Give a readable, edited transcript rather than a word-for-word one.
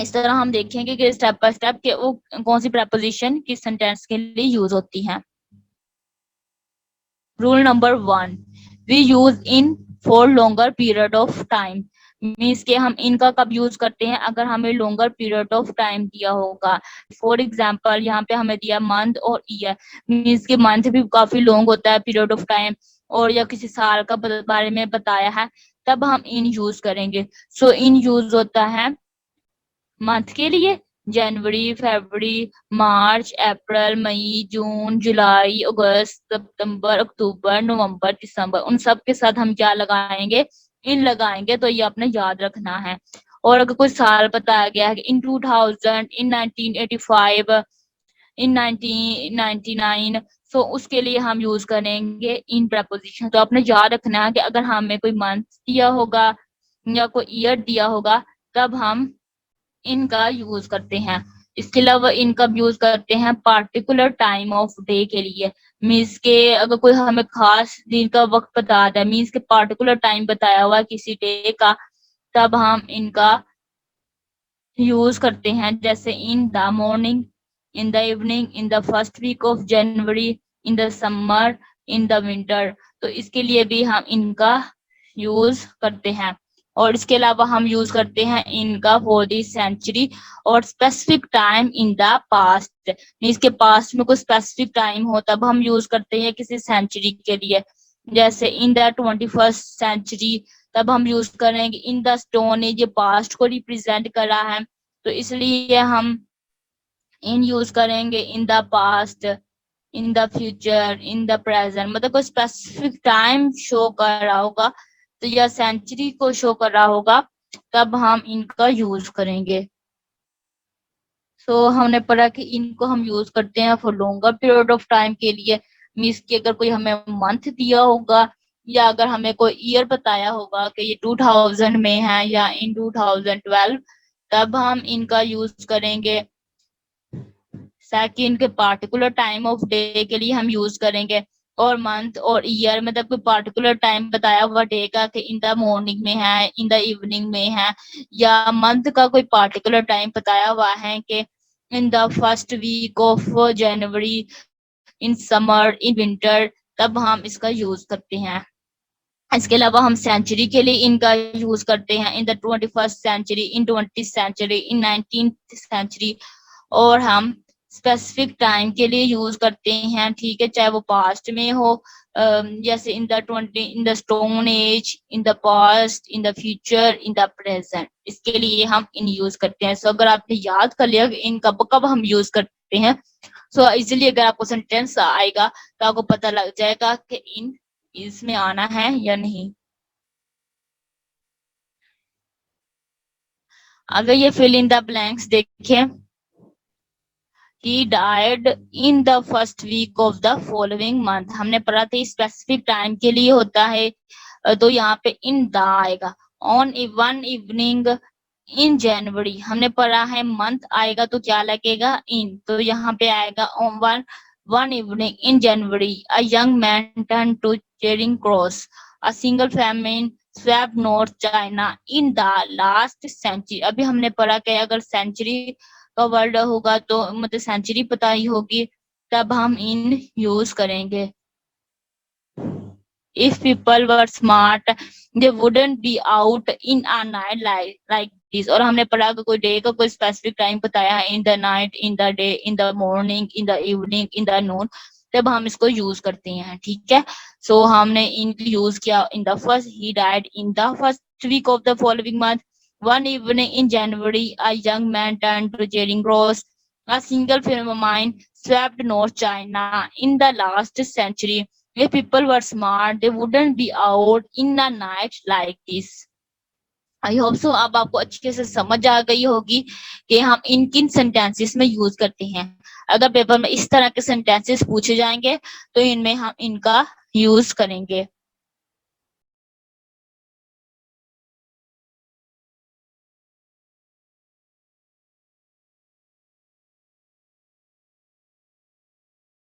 इस तरह हम देखेंगे कि स्टेप बाय स्टेप के वो कौन सी प्रेपोजिशन किस सेंटेंस के लिए यूज होती है। Rule number 1, we use in for longer period of time. Means के हम इनका कब यूज करते हैं, अगर हमें लॉन्गर पीरियड ऑफ टाइम दिया होगा। फॉर एग्जाम्पल यहाँ पे हमें दिया मंथ और ईयर, मीन्स के मंथ भी काफी लॉन्ग होता है पीरियड ऑफ टाइम, और या किसी साल का बारे में बताया है, तब हम इन यूज करेंगे। सो इन यूज होता है मंथ के लिए जनवरी, फरवरी, मार्च, अप्रैल, मई, जून, जुलाई, अगस्त, सितंबर, अक्टूबर, नवंबर, दिसंबर, उन सब के साथ हम क्या लगाएंगे, इन लगाएंगे। तो ये आपने याद रखना है। और अगर कोई साल बताया गया है कि इन 2000, इन 1985, इन 1999, सो उसके लिए हम यूज करेंगे इन प्रपोजिशन। तो आपने याद रखना है कि अगर हमें कोई मंथ दिया होगा या कोई ईयर दिया होगा, तब हम इनका यूज करते हैं। इसके अलावा इनका यूज करते हैं पार्टिकुलर टाइम ऑफ डे के लिए। मीन्स के अगर कोई हमें खास दिन का वक्त बता दे, मीन्स के पार्टिकुलर टाइम बताया हुआ किसी डे का, तब हम इनका यूज करते हैं। जैसे in the morning, in the evening, in the first week of January, in the summer, in the winter. तो इसके लिए भी हम इनका यूज करते हैं। और इसके अलावा हम यूज करते हैं इनका फॉर द सेंचुरी और specific time in the past. इसके पास्ट में कोई स्पेसिफिक टाइम हो तब हम यूज करते हैं किसी सेंचुरी के लिए। जैसे इन द 21st सेंचुरी, तब हम यूज करेंगे इन द स्टोन एज, ये पास्ट को रिप्रेजेंट कर रहा है, तो इसलिए हम इन यूज करेंगे in the past, in the future, in the present. मतलब कोई स्पेसिफिक टाइम शो कर रहा होगा तो या सेंचुरी को शो कर रहा होगा, तब हम इनका यूज करेंगे। सो हमने पढ़ा कि इनको हम यूज करते हैं for longer period of time के लिए। मीन्स कि अगर कोई हमें मंथ दिया होगा या अगर हमें कोई ईयर बताया होगा कि ये 2000 में है या इन 2012, तब हम इनका यूज करेंगे। सेकंड के पार्टिकुलर टाइम ऑफ डे के लिए हम यूज करेंगे। और मंथ और ईयर मतलब कोई पार्टिकुलर टाइम बताया हुआ डे का कि इन द मॉर्निंग में है, इन द इवनिंग में है, या मंथ का कोई पार्टिकुलर टाइम बताया हुआ है कि in the first week of January, in summer, in winter, तब हम इसका यूज करते हैं। इसके अलावा हम सेंचुरी के लिए इनका यूज करते हैं in the 21st century, in 20th century, in 19th century. और हम स्पेसिफिक टाइम के लिए यूज करते हैं, ठीक है, चाहे वो पास्ट में हो, जैसे in the 20, in the stone age, in the past, in the future, in the present. इसके लिए हम इन यूज करते हैं। सो अगर आपने याद कर लिया इन कब कब हम यूज करते हैं, सो इजिली अगर आपको सेंटेंस आएगा तो आपको पता लग जाएगा कि इन इसमें आना है या नहीं। अगर ये फिल इन द ब्लैंक्स देखें, he died in the first week of the following month। हमने पढ़ा था स्पेसिफिक टाइम के लिए होता है, तो यहाँ पे इन द आएगा। ऑन वन इवनिंग इन जनवरी, हमने पढ़ा है मंथ आएगा तो क्या लगेगा, इन, तो यहाँ पे आएगा on one evening in January a young man turn to Charing Cross, a single family swept north China in the last century. अभी हमने पढ़ा कि अगर सेंचुरी का वर्ड होगा तो मतलब सेंचुरी पता ही होगी, तब हम इन यूज करेंगे। If people were smart, they wouldn't be out in a night like this। और हमने पढ़ा कि कोई डे का कोई स्पेसिफिक टाइम बताया है, in the night, in the day, in the morning, in the evening, in the noon, तब हम इसको यूज करते हैं, ठीक है। सो हमने इन यूज किया in the first, he died in the first week of the following month, one evening in January a young man turn to Charing Cross, a single phenomenon swept North China in the last century। If people were smart, they wouldn't be out in a night like this। I hope so अब आपको अच्छे से समझ आ गई होगी कि हम इन किन सेंटेंसेस में यूज करते हैं। अगर पेपर में इस तरह के सेंटेंसेस पूछे जाएंगे तो इनमें हम इनका यूज करेंगे।